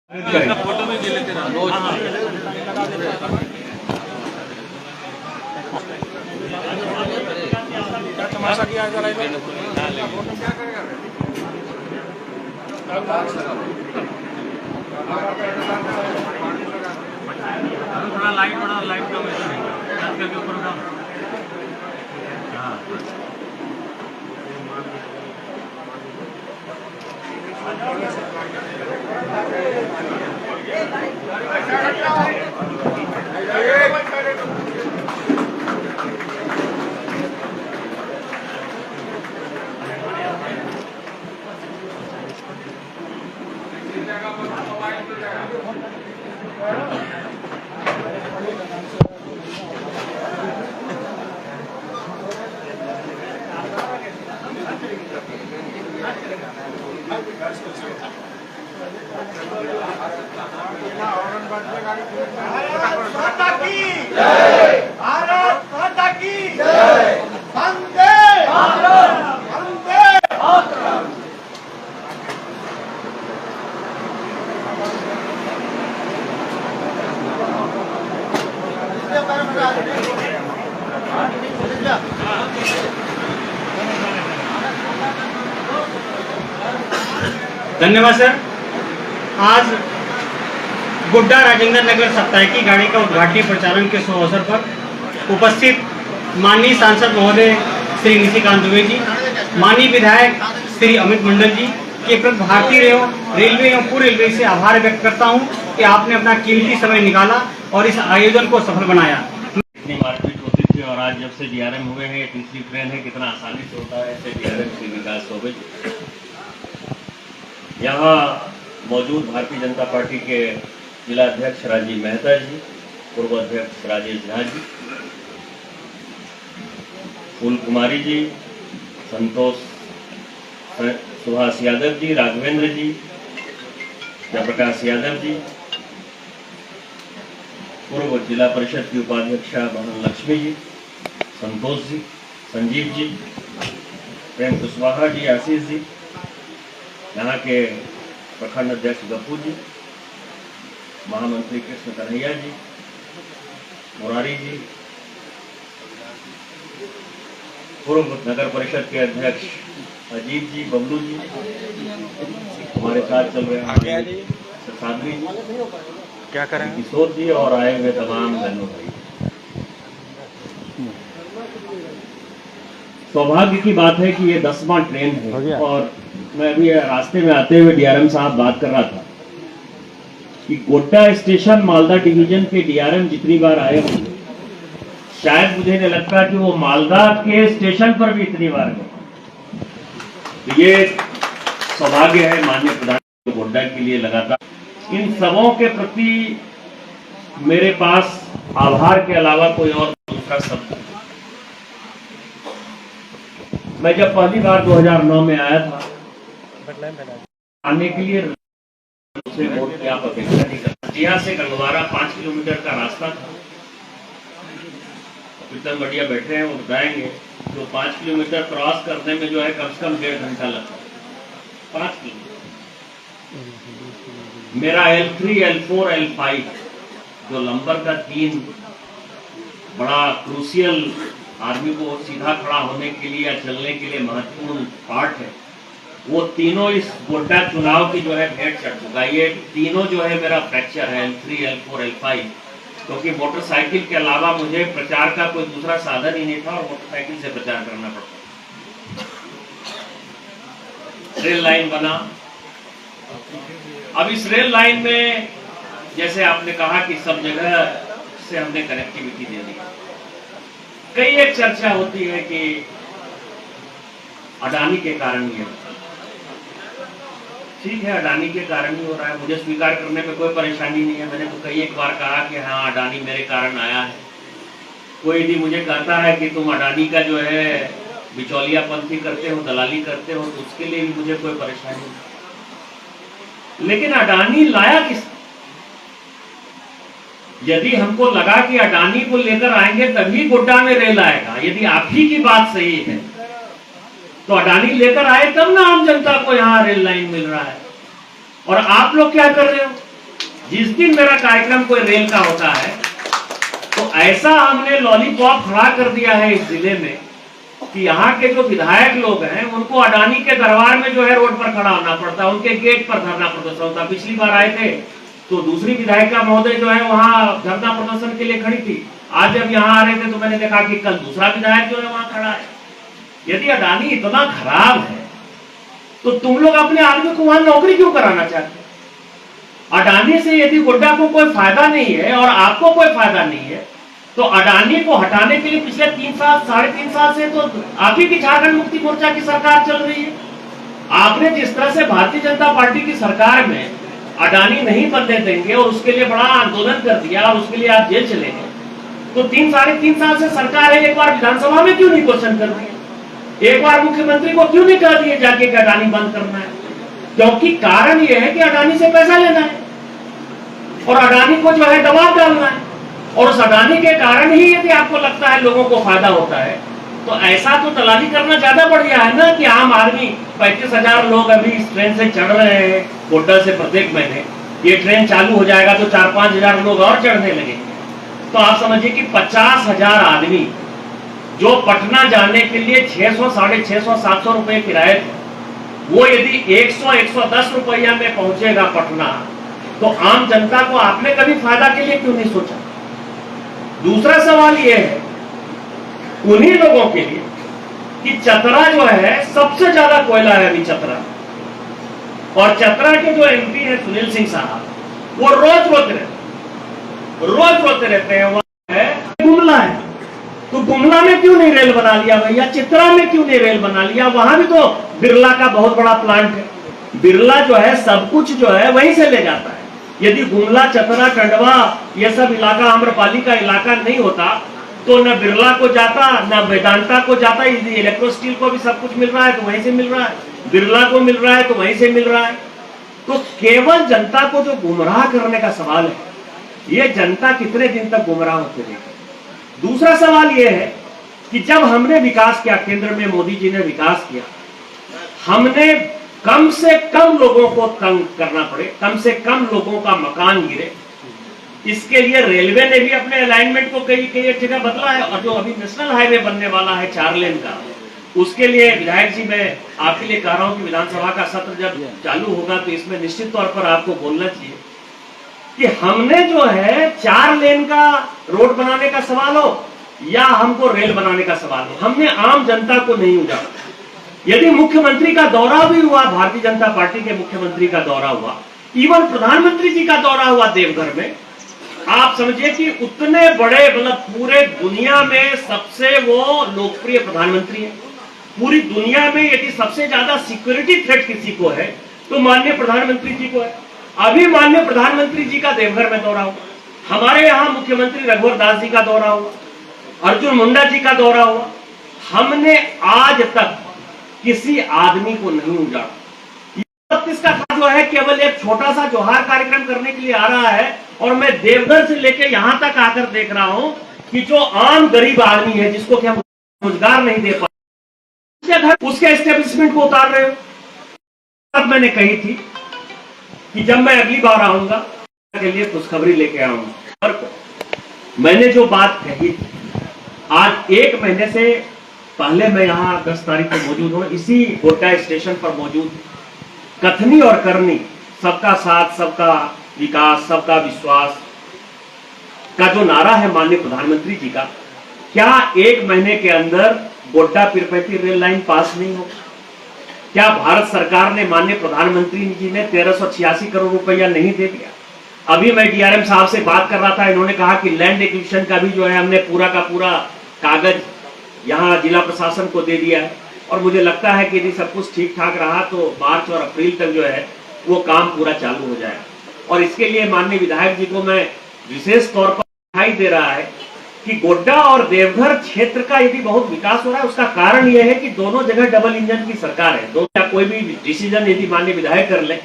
Photo में भी लेते रहो रोज। तमाशा किया जरा थोड़ा लाइट कम है के ऊपर उठा। भारत माता की जय। वंदे मातरम। वंदे मातरम। धन्यवाद सर। आज गोड्डा राजेंद्र नगर साप्ताहिकी गाड़ी का उद्घाटन प्रचारण के शुभ अवसर पर उपस्थित माननीय सांसद महोदय श्री निशिकांत दुबे जी, माननीय विधायक श्री अमित मंडल जी के प्रति भारतीय रेलवे एवं पूर्व रेलवे से आभार व्यक्त करता हूं कि आपने अपना कीमती समय निकाला और इस आयोजन को सफल बनाया। इतनी मारपीट होती थी और आज जब से डीआरएम हुए हैं, तीसरी ट्रेन है, कितना आसानी से होता है। ऐसे डीआरएम श्री विकास चौबे यहाँ मौजूद भारतीय जनता पार्टी के जिला अध्यक्ष राजीव मेहता जी, पूर्व अध्यक्ष राजेश झा जी, फूल कुमारी जी, संतोष सुभाष यादव जी, राघवेंद्र जी, जयप्रकाश यादव जी, पूर्व जिला परिषद की उपाध्यक्षा बहन लक्ष्मी जी, संतोष जी, संजीव जी, प्रेम कुशवाहा जी, आशीष जी, यहाँ के प्रखंड अध्यक्ष गप्पू जी, महामंत्री कृष्ण कन्हैया जी, मुरारी जी, पूर्व नगर परिषद के अध्यक्ष अजीत जी, बबलू जी, हमारे साथ चल रहे हैं साध्वी जी, क्या करें किशोर जी और आए हुए तमाम बहनों भाई। सौभाग्य की बात है कि ये 10वां ट्रेन है और मैं अभी रास्ते में आते हुए डीआरएम साहब बात कर रहा था कि गोड्डा स्टेशन मालदा डिवीजन के डीआरएम जितनी बार आए होंगे, शायद मुझे नहीं लगता कि वो मालदा के स्टेशन पर भी इतनी बार गए। तो ये सौभाग्य है माननीय प्रधानमंत्री गोड्डा के लिए। लगातार इन सबों के प्रति मेरे पास आभार के अलावा कोई और दूसरा शब्द नहीं। मैं जब पहली बार 2009 में आया था आने के लिए से वोट की आप अपेक्षा नहीं करते। यहाँ से गंगवारा 5 किलोमीटर का रास्ता था। इतना बढ़िया बैठे हैं, वो बताएंगे तो 5 किलोमीटर क्रॉस करने में जो है कम से कम 1.5 घंटा लगता है। 5 किलोमीटर मेरा L3, L4, L5 जो नंबर का 3 बड़ा क्रूशियल आर्मी को सीधा खड़ा होने के लिए या चलने के लिए महत्वपूर्ण पार्ट है, वो तीनों इस गोड्डा चुनाव की जो है भेंट चढ़ चुका है। ये तीनों जो है मेरा फ्रैक्चर है, L3, L4, L5, क्योंकि मोटरसाइकिल के अलावा मुझे प्रचार का कोई दूसरा साधन ही नहीं था और मोटरसाइकिल से प्रचार करना पड़ता। रेल लाइन बना। अब इस रेल लाइन में जैसे आपने कहा कि सब जगह से हमने कनेक्टिविटी दे दी। कई एक चर्चा होती है कि अडानी के कारण ही है। ठीक है, अडानी के कारण ही हो रहा है, मुझे स्वीकार करने में कोई परेशानी नहीं है। मैंने तो कई एक बार कहा कि हाँ अडानी मेरे कारण आया है। कोई भी मुझे कहता है कि तुम अडानी का जो है बिचौलियापंथी करते हो, दलाली करते हो, तो उसके लिए भी मुझे कोई परेशानी नहीं। लेकिन अडानी लाया किस? यदि हमको लगा कि अडानी को लेकर आएंगे तभी गोड्डा में रेल आएगा, यदि आप ही की बात सही है तो अडानी लेकर आए तब ना आम जनता को यहाँ रेल लाइन मिल रहा है। और आप लोग क्या कर रहे हो? जिस दिन मेरा कार्यक्रम कोई रेल का होता है तो ऐसा हमने लॉलीपॉप खड़ा कर दिया है इस जिले में कि यहाँ के जो विधायक लोग हैं उनको अडानी के दरबार में जो है रोड पर खड़ा होना पड़ता है, उनके गेट पर धरना प्रदर्शन होता। पिछली बार आए थे तो दूसरी विधायिका महोदय जो है वहां धरना प्रदर्शन के लिए खड़ी थी। आज जब यहाँ आ रहे थे तो मैंने देखा कि कल दूसरा विधायक जो है वहां खड़ा है। यदि अडानी इतना खराब है तो तुम लोग अपने आदमी को वहां नौकरी क्यों कराना चाहते? अडानी से यदि गोड्डा को कोई फायदा नहीं है और आपको कोई फायदा नहीं है तो अडानी को हटाने के लिए पिछले 3 साल 3.5 साल से तो आप ही की झारखंड मुक्ति मोर्चा की सरकार चल रही है। आपने जिस तरह से भारतीय जनता पार्टी की सरकार में अडानी नहीं बनने देंगे और उसके लिए बड़ा आंदोलन कर दिया और उसके लिए आप जेल चले गए, तो 3-3.5 साल से सरकार है, एक बार विधानसभा में क्यों नहीं क्वेश्चन कर रही है? एक बार मुख्यमंत्री को क्यों नहीं कह दिए जाके कि अडानी बंद करना है? क्योंकि कारण यह है कि अडानी से पैसा लेना है और अडानी को जो है दबाव डालना है, और उस अडानी के कारण ही यदि आपको लगता है लोगों को फायदा होता है तो ऐसा तो दलाली करना ज्यादा बढ़िया है ना कि आम आदमी 35,000 लोग अभी इस ट्रेन से चढ़ रहे हैं गोड्डा से प्रत्येक महीने। ये ट्रेन चालू हो जाएगा तो 4-5 हजार लोग और चढ़ने लगेंगे। तो आप समझिए कि 50,000 आदमी जो पटना जाने के लिए 600, 650, 700 रुपए किराए थे, वो यदि 100-110 रुपया में पहुंचेगा पटना, तो आम जनता को आपने कभी फायदा के लिए क्यों नहीं सोचा? दूसरा सवाल यह है उन्हीं लोगों के लिए कि चतरा जो है सबसे ज्यादा कोयला है अभी चतरा, और चतरा के जो एमपी है सुनील सिंह साहब, वो रोज रोते रहते हैं वहां है गुमला है, तो गुमला में क्यों नहीं रेल बना लिया भैया? चित्रा में क्यों नहीं रेल बना लिया? वहां भी तो बिरला का बहुत बड़ा प्लांट है। बिरला जो है सब कुछ जो है वहीं से ले जाता है। यदि गुमला, चतरा, टंडवा ये सब इलाका आम्रपाली का इलाका नहीं होता तो न बिरला को जाता न वेदांता को जाता। इलेक्ट्रो स्टील को भी सब कुछ मिल रहा है तो वहीं से मिल रहा है, बिरला को मिल रहा है तो वहीं से मिल रहा है। तो केवल जनता को जो गुमराह करने का सवाल है, ये जनता कितने दिन तक गुमराह होते रहेगी? दूसरा सवाल यह है कि जब हमने विकास किया, केंद्र में मोदी जी ने विकास किया, हमने कम से कम लोगों को तंग करना पड़े, कम से कम लोगों का मकान गिरे, इसके लिए रेलवे ने भी अपने अलाइनमेंट को कई एक जगह बदला है। और जो अभी नेशनल हाईवे बनने वाला है 4 लेन का, उसके लिए विधायक जी मैं आपके लिए कह रहा हूं कि विधानसभा का सत्र जब चालू होगा तो इसमें निश्चित तौर पर आपको बोलना चाहिए कि हमने जो है 4 लेन का रोड बनाने का सवाल हो या हमको रेल बनाने का सवाल हो, हमने आम जनता को नहीं उजाड़ा। यदि मुख्यमंत्री का दौरा भी हुआ, भारतीय जनता पार्टी के मुख्यमंत्री का दौरा हुआ, इवन प्रधानमंत्री जी का दौरा हुआ देवघर में, आप समझिए कि उतने बड़े, मतलब पूरे दुनिया में सबसे वो लोकप्रिय प्रधानमंत्री है। पूरी दुनिया में यदि सबसे ज्यादा सिक्योरिटी थ्रेट किसी को है तो माननीय प्रधानमंत्री जी को है। अभी माननीय प्रधानमंत्री जी का देवघर में दौरा हुआ, हमारे यहाँ मुख्यमंत्री रघुवर दास जी का दौरा हुआ, अर्जुन मुंडा जी का दौरा हुआ। हमने आज तक किसी आदमी को नहीं उजाड़ा। 32 का जो है केवल एक छोटा सा जोहार कार्यक्रम करने के लिए आ रहा है, और मैं देवघर से लेकर यहां तक आकर देख रहा हूं कि जो आम गरीब आदमी है जिसको कि हम रोजगार नहीं दे पाए, उसके एस्टेब्लिशमेंट को उतार रहे हो। तब मैंने कही थी कि जब मैं अगली बार आऊंगा के लिए खुशखबरी लेके आऊंगा। और मैंने जो बात कही थी, आज 1 महीने से पहले मैं यहाँ 10 तारीख को मौजूद हूँ, इसी गोड्डा स्टेशन पर मौजूद। कथनी और करनी, सबका साथ, सबका विकास, सबका विश्वास का जो नारा है माननीय प्रधानमंत्री जी का, क्या 1 महीने के अंदर गोड्डा पीरपैंती रेल लाइन पास नहीं हो? क्या भारत सरकार ने, माननीय प्रधानमंत्री जी ने 1386 करोड़ रुपया नहीं दे दिया? अभी मैं डीआरएम साहब से बात कर रहा था, इन्होंने कहा कि लैंड एक्विजिशन का भी जो है हमने पूरा का पूरा कागज यहाँ जिला प्रशासन को दे दिया है, और मुझे लगता है कि यदि सब कुछ ठीक ठाक रहा तो मार्च और अप्रैल तक जो है वो काम पूरा चालू हो जाएगा। और इसके लिए माननीय विधायक जी को मैं विशेष तौर पर दिखाई दे रहा है कि गोड्डा और देवघर क्षेत्र का यदि बहुत विकास हो रहा है, उसका कारण यह है कि दोनों जगह डबल इंजन की सरकार है। दोनों कोई भी डिसीजन यदि माननीय विधायक कर ले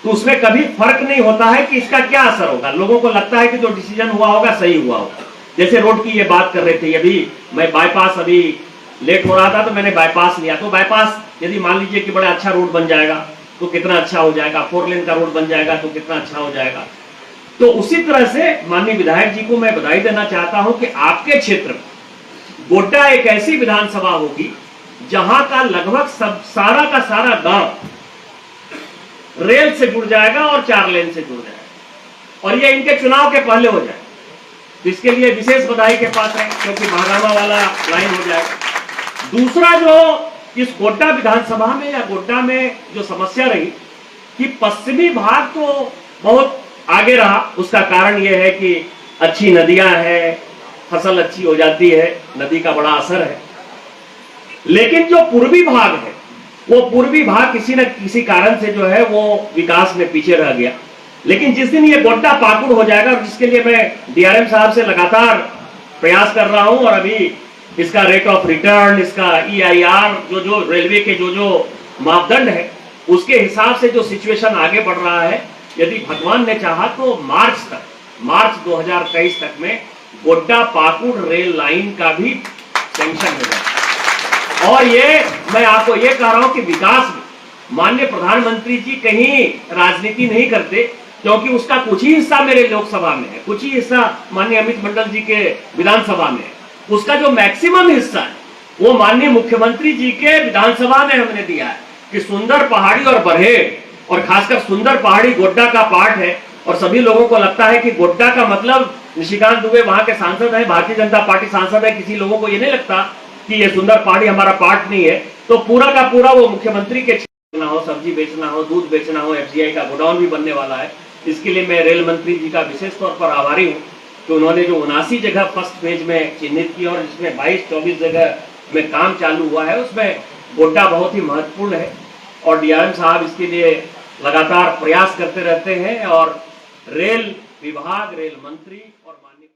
तो उसमें कभी फर्क नहीं होता है कि इसका क्या असर होगा। लोगों को लगता है कि जो डिसीजन हुआ होगा सही हुआ होगा। जैसे रोड की ये बात कर रहे थे, अभी मैं बाईपास, अभी लेट हो रहा था तो मैंने बाईपास लिया, तो बाईपास यदि मान लीजिए कि बड़ा अच्छा रोड बन जाएगा तो कितना अच्छा हो जाएगा, 4 लेन का रोड बन जाएगा तो कितना अच्छा हो जाएगा। तो उसी तरह से माननीय विधायक जी को मैं बधाई देना चाहता हूं कि आपके क्षेत्र में गोड्डा एक ऐसी विधानसभा होगी जहां का लगभग सब सारा का सारा गांव रेल से जुड़ जाएगा और 4 लेन से जुड़ जाएगा, और ये इनके चुनाव के पहले हो जाए। तो इसके लिए विशेष बधाई के पास है, क्योंकि महागामा वाला लाइन हो जाएगा। दूसरा, जो इस गोड्डा विधानसभा में या गोड्डा में जो समस्या रही कि पश्चिमी भाग तो बहुत आगे रहा, उसका कारण यह है कि अच्छी नदियां हैं, फसल अच्छी हो जाती है, नदी का बड़ा असर है। लेकिन जो पूर्वी भाग है, वो पूर्वी भाग किसी न किसी कारण से जो है वो विकास में पीछे रह गया। लेकिन जिस दिन ये गोड्डा पाकुड़ हो जाएगा, और जिसके लिए मैं डीआरएम साहब से लगातार प्रयास कर रहा हूं, और अभी इसका रेट ऑफ रिटर्न, इसका EIR, जो रेलवे के जो मापदंड है, उसके हिसाब से जो सिचुएशन आगे बढ़ रहा है, यदि भगवान ने चाहा तो मार्च 2023 तक में गोड्डा पाकुड़ रेल लाइन का भी सैंक्शन हो जाए। और ये मैं आपको ये कह रहा हूं कि विकास में माननीय प्रधानमंत्री जी कहीं राजनीति नहीं करते, क्योंकि उसका कुछ ही हिस्सा मेरे लोकसभा में है, कुछ ही हिस्सा माननीय अमित मंडल जी के विधानसभा में है। उसका जो मैक्सिमम हिस्सा है वो माननीय मुख्यमंत्री जी के विधानसभा में हमने दिया है कि सुंदर पहाड़ी और बरहेड़, और खासकर सुंदर पहाड़ी गोड्डा का पार्ट है। और सभी लोगों को लगता है कि गोड्डा का मतलब निशिकांत दुबे वहां के सांसद है, भारतीय जनता पार्टी सांसद है, किसी लोगों को ये नहीं लगता कि ये सुंदर पहाड़ी हमारा पार्ट नहीं है। तो पूरा का पूरा वो मुख्यमंत्री के क्षेत्र हो, सब्जी बेचना हो, दूध बेचना हो, FCI का गोडाउन भी बनने वाला है। इसके लिए मैं रेल मंत्री जी का विशेष तौर पर आभारी हूँ कि उन्होंने जो 79 जगह फर्स्ट फेज में चिन्हित की, और जिसमें 22-24 जगह में काम चालू हुआ है, उसमें गोड्डा बहुत ही महत्वपूर्ण है। और डीआरएम साहब इसके लिए लगातार प्रयास करते रहते हैं, और रेल विभाग, रेल मंत्री और माननीय